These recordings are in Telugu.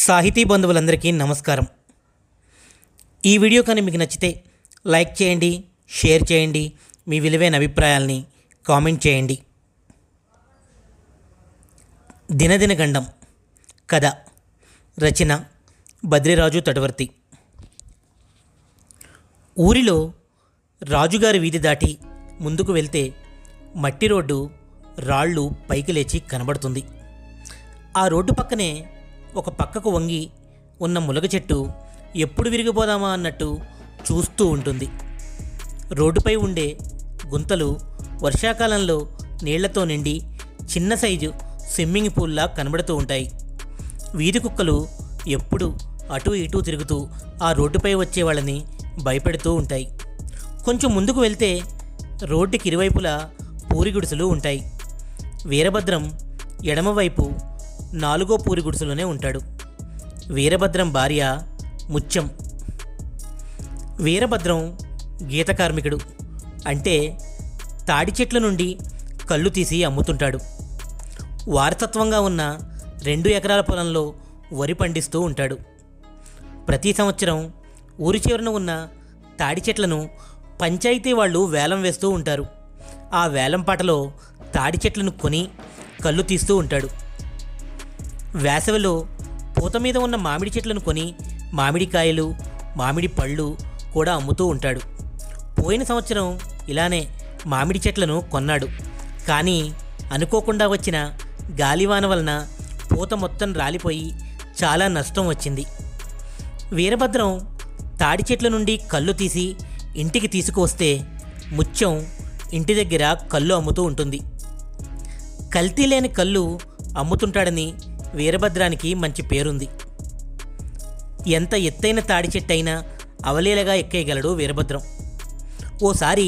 సాహితీ బంధువులందరికీ నమస్కారం. ఈ వీడియో కానీ మీకు నచ్చితే లైక్ చేయండి, షేర్ చేయండి, మీ విలువైన అభిప్రాయాల్ని కామెంట్ చేయండి. దినదిన గండం కథ రచన బద్రిరాజు తటవర్తి. ఊరిలో రాజుగారి వీధి దాటి ముందుకు వెళ్తే మట్టి రోడ్డు రాళ్ళు పైకి లేచి కనబడుతుంది. ఆ రోడ్డు పక్కనే ఒక పక్కకు వంగి ఉన్న ములగ చెట్టు ఎప్పుడు విరిగిపోదామా అన్నట్టు చూస్తూ ఉంటుంది. రోడ్డుపై ఉండే గుంతలు వర్షాకాలంలో నీళ్లతో నిండి చిన్న సైజు స్విమ్మింగ్ పూల్లా కనబడుతూ ఉంటాయి. వీధి కుక్కలు ఎప్పుడు అటూ ఇటూ తిరుగుతూ ఆ రోడ్డుపై వచ్చే వాళ్ళని భయపెడుతూ ఉంటాయి. కొంచెం ముందుకు వెళ్తే రోడ్డుకి ఇరువైపులా పూరి గుడిసెలు ఉంటాయి. వీరభద్రం ఎడమవైపు 4వ పూరి గుడిసెలోనే ఉంటాడు. వీరభద్రం భార్య ముత్యం. వీరభద్రం గీత కార్మికుడు, అంటే తాడి చెట్ల నుండి కళ్ళు తీసి అమ్ముతుంటాడు. వారసత్వంగా ఉన్న 2 ఎకరాల పొలంలో వరి పండిస్తూ ఉంటాడు. ప్రతి సంవత్సరం ఊరి చివరన ఉన్న తాడి చెట్లను పంచాయతీ వాళ్ళు వేలం వేస్తూ ఉంటారు. ఆ వేలం పాటలో తాడి చెట్లను కొని కళ్ళు తీస్తూ ఉంటాడు. వేసవిలో పూత మీద ఉన్న మామిడి చెట్లను కొని మామిడికాయలు, మామిడి పళ్ళు కూడా అమ్ముతూ ఉంటాడు. పోయిన సంవత్సరం ఇలానే మామిడి చెట్లను కొన్నాడు. కానీ అనుకోకుండా వచ్చిన గాలివాన వలన పూత మొత్తం రాలిపోయి చాలా నష్టం వచ్చింది. వీరభద్రం తాడి చెట్ల నుండి కళ్ళు తీసి ఇంటికి తీసుకువస్తే ముత్యం ఇంటి దగ్గర కళ్ళు అమ్ముతూ ఉంటుంది. కల్తీ లేని కళ్ళు అమ్ముతుంటాడని వీరభద్రానికి మంచి పేరుంది. ఎంత ఎత్తైన తాడి చెట్టు అయినా అవలీలగా ఎక్కేయగలడు వీరభద్రం. ఓసారి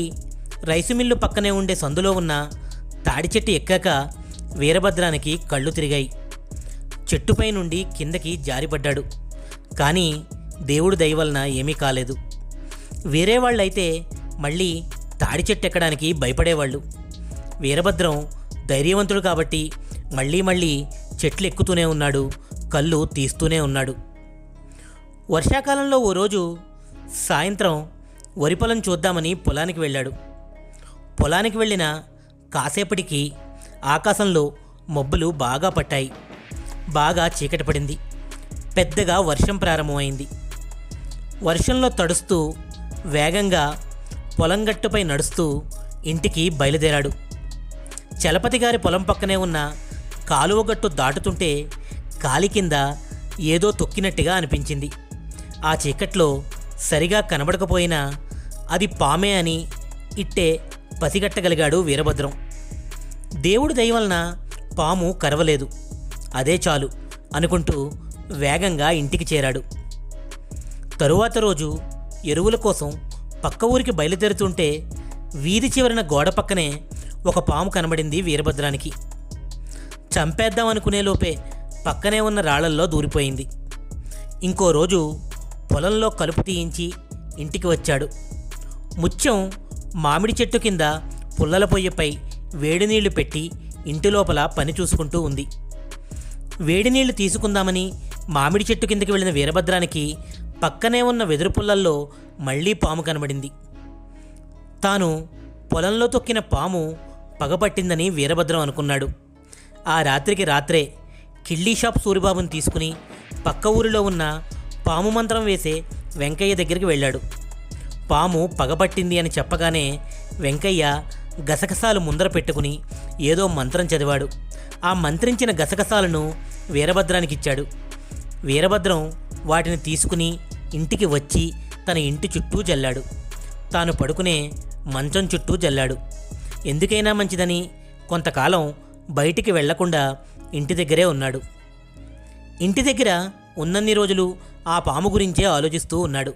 రైసు మిల్లు పక్కనే ఉండే సందులో ఉన్న తాడి చెట్టు ఎక్కాక వీరభద్రానికి కళ్ళు తిరిగాయి. చెట్టుపై నుండి కిందకి జారిపడ్డాడు. కానీ దేవుడు దయ వలన ఏమీ కాలేదు. వేరే వాళ్ళైతే మళ్ళీ తాడి చెట్టు ఎక్కడానికి భయపడేవాళ్ళు. వీరభద్రం ధైర్యవంతుడు కాబట్టి మళ్ళీ చెట్లు ఎక్కుతూనే ఉన్నాడు, కళ్ళు తీస్తూనే ఉన్నాడు. వర్షాకాలంలో ఓ రోజు సాయంత్రం వరి పొలం చూద్దామని పొలానికి వెళ్ళాడు. పొలానికి వెళ్ళిన కాసేపటికి ఆకాశంలో మబ్బులు బాగా పట్టాయి. బాగా చీకటి పడింది. పెద్దగా వర్షం ప్రారంభమైంది. వర్షంలో తడుస్తూ వేగంగా పొలం గట్టుపై నడుస్తూ ఇంటికి బయలుదేరాడు. చలపతి గారి పొలం పక్కనే ఉన్న కాలువ గట్టు దాటుతుంటే కాలి కింద ఏదో తొక్కినట్టుగా అనిపించింది. ఆ చీకట్లో సరిగా కనబడకపోయినా అది పామే అని ఇట్టే పసిగట్టగలిగాడు వీరభద్రం. దేవుడి దయ వలన పాము కరవలేదు, అదే చాలు అనుకుంటూ వేగంగా ఇంటికి చేరాడు. తరువాత రోజు ఎరువుల కోసం పక్క ఊరికి బయలుదేరుతుంటే వీధి చివరన గోడ పక్కనే ఒక పాము కనబడింది వీరభద్రానికి. చంపేద్దాం అనుకునే లోపే పక్కనే ఉన్న రాళ్లల్లో దూరిపోయింది. ఇంకో రోజు పొలంలో కలుపు తీయించి ఇంటికి వచ్చాడు. ముత్యం మామిడి చెట్టు కింద పుల్లల పొయ్యిపై వేడి నీళ్లు పెట్టి ఇంటి లోపల పని చూసుకుంటూ ఉంది. వేడి నీళ్లు తీసుకుందామని మామిడి చెట్టు కిందకి వెళ్ళిన వీరభద్రానికి పక్కనే ఉన్న వెదురు పుల్లల్లో మళ్లీ పాము కనబడింది. తాను పొలంలో తొక్కిన పాము పగపట్టిందని వీరభద్రం అనుకున్నాడు. ఆ రాత్రికి రాత్రే కిళ్ళీ షాప్ సూరిబాబుని తీసుకుని పక్క ఊరిలో ఉన్న పాము మంత్రం వేసే వెంకయ్య దగ్గరికి వెళ్ళాడు. పాము పగపట్టింది అని చెప్పగానే వెంకయ్య గసగసాలు ముందర పెట్టుకుని ఏదో మంత్రం చదివాడు. ఆ మంత్రించిన గసగసాలను వీరభద్రానికి ఇచ్చాడు. వీరభద్రం వాటిని తీసుకుని ఇంటికి వచ్చి తన ఇంటి చుట్టూ జల్లాడు. తాను పడుకునే మంచం చుట్టూ జల్లాడు. ఎందుకైనా మంచిదని కొంతకాలం బయటికి వెళ్లకుండా ఇంటి దగ్గరే ఉన్నాడు. ఇంటి దగ్గర ఉన్నన్ని రోజులు ఆ పాము గురించే ఆలోచిస్తూ ఉన్నాడు.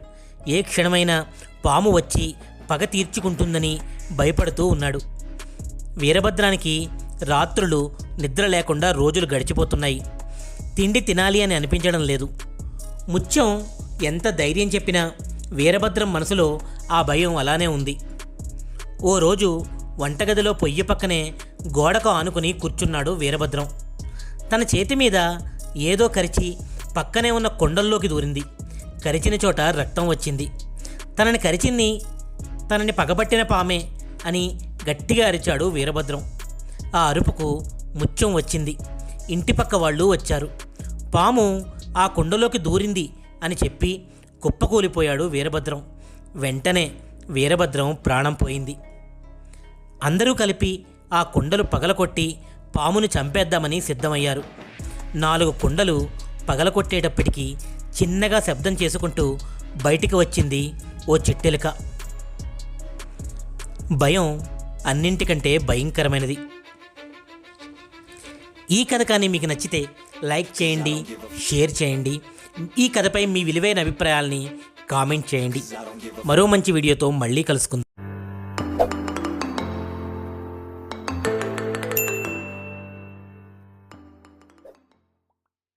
ఏ క్షణమైనా పాము వచ్చి పగ తీర్చుకుంటుందని భయపడుతూ ఉన్నాడు. వీరభద్రానికి రాత్రులు నిద్ర లేకుండా రోజులు గడిచిపోతున్నాయి. తిండి తినాలి అని అనిపించడం లేదు. ముత్యం ఎంత ధైర్యం చెప్పినా వీరభద్రం మనసులో ఆ భయం అలానే ఉంది. ఓ రోజు వంటగదిలో పొయ్యి పక్కనే గోడకు ఆనుకుని కూర్చున్నాడు వీరభద్రం. తన చేతి మీద ఏదో కరిచి పక్కనే ఉన్న కొండల్లోకి దూరింది. కరిచిన చోట రక్తం వచ్చింది. తనని పగబట్టిన పామే అని గట్టిగా అరిచాడు వీరభద్రం. ఆ అరుపుకు ముత్యం వచ్చింది. ఇంటి పక్క వాళ్ళు వచ్చారు. పాము ఆ కొండలోకి దూరింది అని చెప్పి కుప్పకూలిపోయాడు వీరభద్రం. వెంటనే వీరభద్రం ప్రాణం పోయింది. అందరూ కలిపి ఆ కుండలు పగలకొట్టి పామును చంపేద్దామని సిద్ధమయ్యారు. 4 కుండలు పగలకొట్టేటప్పటికీ చిన్నగా శబ్దం చేసుకుంటూ బయటికి వచ్చింది ఓ చిట్టెలుక. భయం అన్నింటికంటే భయంకరమైనది. ఈ కథ కానీ మీకు నచ్చితే లైక్ చేయండి, షేర్ చేయండి. ఈ కథపై మీ విలువైన అభిప్రాయాల్ని కామెంట్ చేయండి. మరో మంచి వీడియోతో మళ్ళీ కలుసుకుందాం.